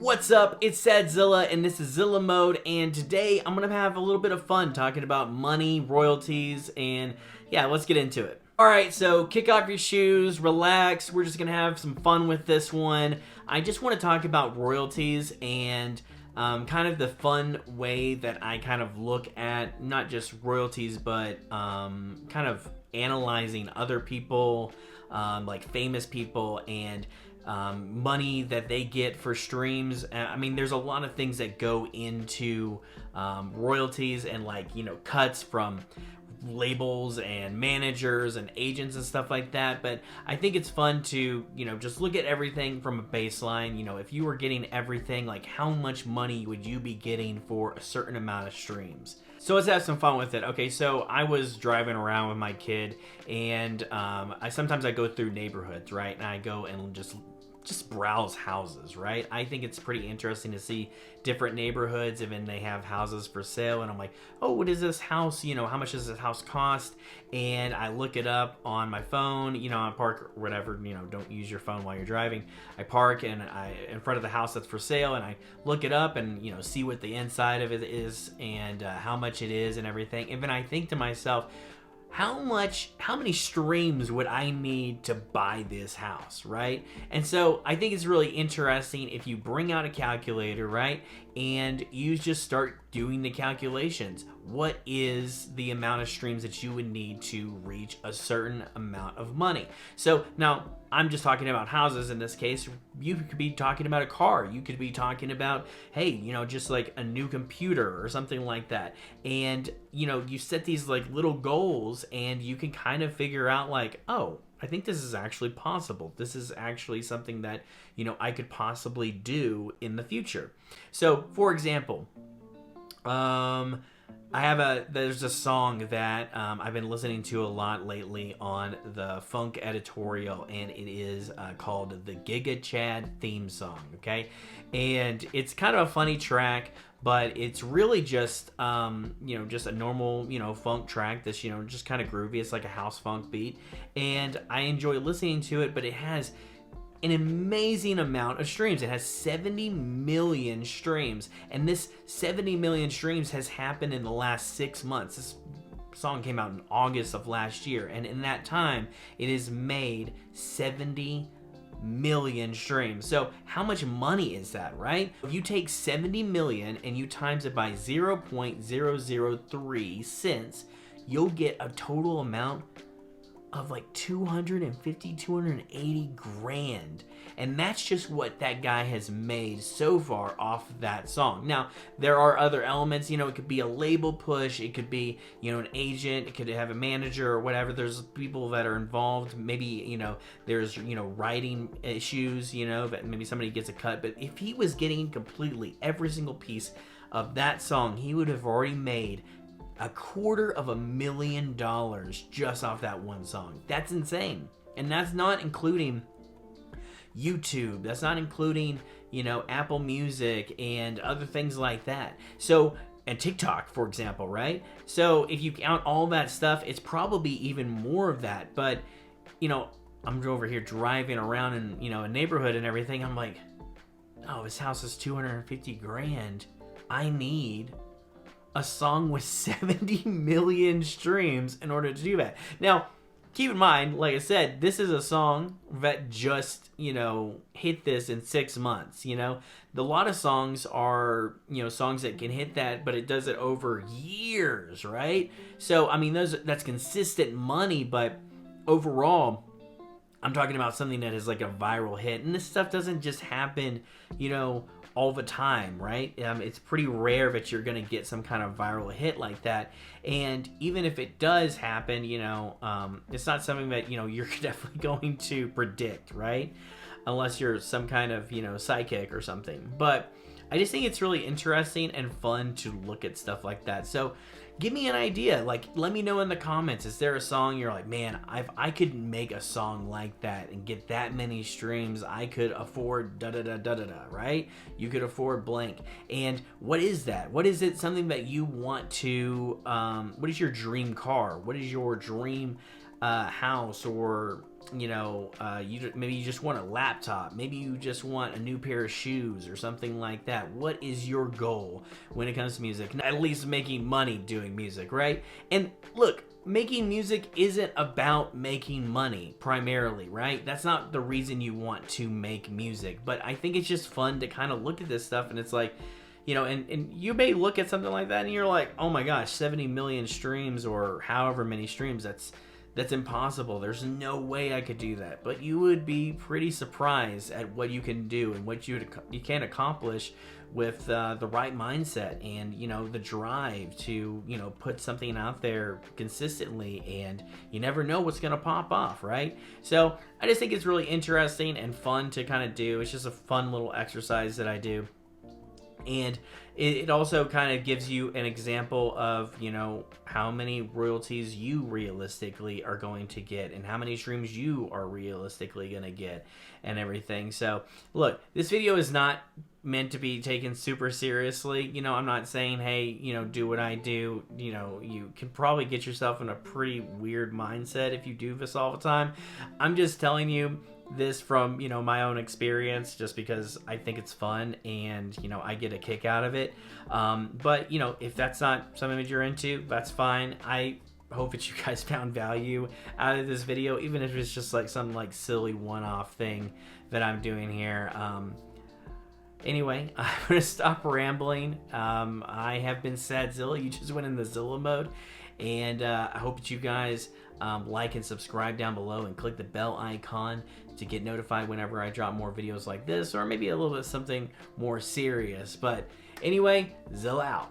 What's up? It's Zilla, and this is Zilla Mode, and today I'm gonna have a little bit of fun talking about money, royalties, and yeah, let's get into it. Alright, so kick off your shoes, relax, we're just gonna have some fun with this one. I just want to talk about royalties and kind of the fun way that I kind of look at not just royalties, but kind of analyzing other people, like famous people, and money that they get for streams. I mean, there's a lot of things that go into royalties and, like, cuts from labels and managers and agents and stuff like that. But I think it's fun to, just look at everything from a baseline. If you were getting everything, like, how much money would you be getting for a certain amount of streams? So let's have some fun with it. Okay, so I was driving around with my kid, and sometimes I go through neighborhoods, right? And I go and just browse houses, right? I think it's pretty interesting to see different neighborhoods, and then they have houses for sale, and I'm like, oh, what is this house? How much does this house cost? And I look it up on my phone, I park or whatever, don't use your phone while you're driving. I park and in front of the house that's for sale, and I look it up and, see what the inside of it is and how much it is and everything. And then I think to myself, how many streams would I need to buy this house, right? And so I think it's really interesting if you bring out a calculator, right? And you just start doing the calculations. What is the amount of streams that you would need to reach a certain amount of money? So now I'm just talking about houses in this case. You could be talking about a car. You could be talking about, hey, just like a new computer or something like that. And, you set these like little goals, and you can kind of figure out like, oh, I think this is actually possible. This is actually something that, I could possibly do in the future. So, for example, there's a song that I've been listening to a lot lately on the Funk editorial, and it is called the Giga Chad theme song, okay? And it's kind of a funny track, but it's really just, just a normal, funk track that's, just kind of groovy. It's like a house funk beat, and I enjoy listening to it, but it has an amazing amount of streams. It has 70 million streams, and this 70 million streams has happened in the last 6 months. This song came out in August of last year, and in that time it has made 70 million streams. So how much money is that, right? If you take 70 million and you times it by 0.003 cents, you'll get a total amount of like 280 grand. And that's just what that guy has made so far off that song. Now, there are other elements, it could be a label push, it could be, an agent, it could have a manager or whatever. There's people that are involved. Maybe, there's, writing issues, that maybe somebody gets a cut. But if he was getting completely every single piece of that song, he would have already made $250,000 just off that one song. That's insane. And that's not including YouTube. That's not including, Apple Music and other things like that. So, and TikTok, for example, right? So if you count all that stuff, it's probably even more of that. But, I'm over here driving around in, a neighborhood and everything. I'm like, oh, this house is 250 grand. I need a song with 70 million streams in order to do that. Now, keep in mind, like I said, this is a song that just, hit this in 6 months, A lot of songs are, songs that can hit that, but it does it over years, right? So, I mean, that's consistent money, but overall, I'm talking about something that is like a viral hit. And this stuff doesn't just happen, all the time, right? It's pretty rare that you're going to get some kind of viral hit like that. And even if it does happen, it's not something that, you're definitely going to predict, right? Unless you're some kind of, psychic or something. But I just think it's really interesting and fun to look at stuff like that. So give me an idea. Like, let me know in the comments. Is there a song you're like, man, I could make a song like that and get that many streams. I could afford da-da-da-da-da-da, right? You could afford blank. And what is that? What is it? Something that you want to, what is your dream car? What is your dream house or maybe you just want a laptop, maybe you just want a new pair of shoes or something like that. What is your goal when it comes to music? At least making money doing music, right? And look, making music isn't about making money primarily, right? That's not the reason you want to make music. But I think it's just fun to kind of look at this stuff, and it's like, and you may look at something like that and you're like, oh my gosh, 70 million streams or however many streams, that's impossible. There's no way I could do that. But you would be pretty surprised at what you can do and what you can accomplish with the right mindset and, the drive to, put something out there consistently, and you never know what's going to pop off, right? So I just think it's really interesting and fun to kind of do. It's just a fun little exercise that I do. And it also kind of gives you an example of, how many royalties you realistically are going to get and how many streams you are realistically going to get and everything. So, look, this video is not meant to be taken super seriously. I'm not saying, hey, do what I do. You can probably get yourself in a pretty weird mindset if you do this all the time. I'm just telling you this from my own experience, just because I think it's fun and I get a kick out of it. But if that's not something that you're into, that's fine. I hope that you guys found value out of this video, even if it's just like some like silly one-off thing that I'm doing here. Anyway, I'm gonna stop rambling. I have been Sad Zilla. You just went in the Zilla mode, and I hope that you guys like and subscribe down below and click the bell icon to get notified whenever I drop more videos like this, or maybe a little bit something more serious. But anyway, Zilla out.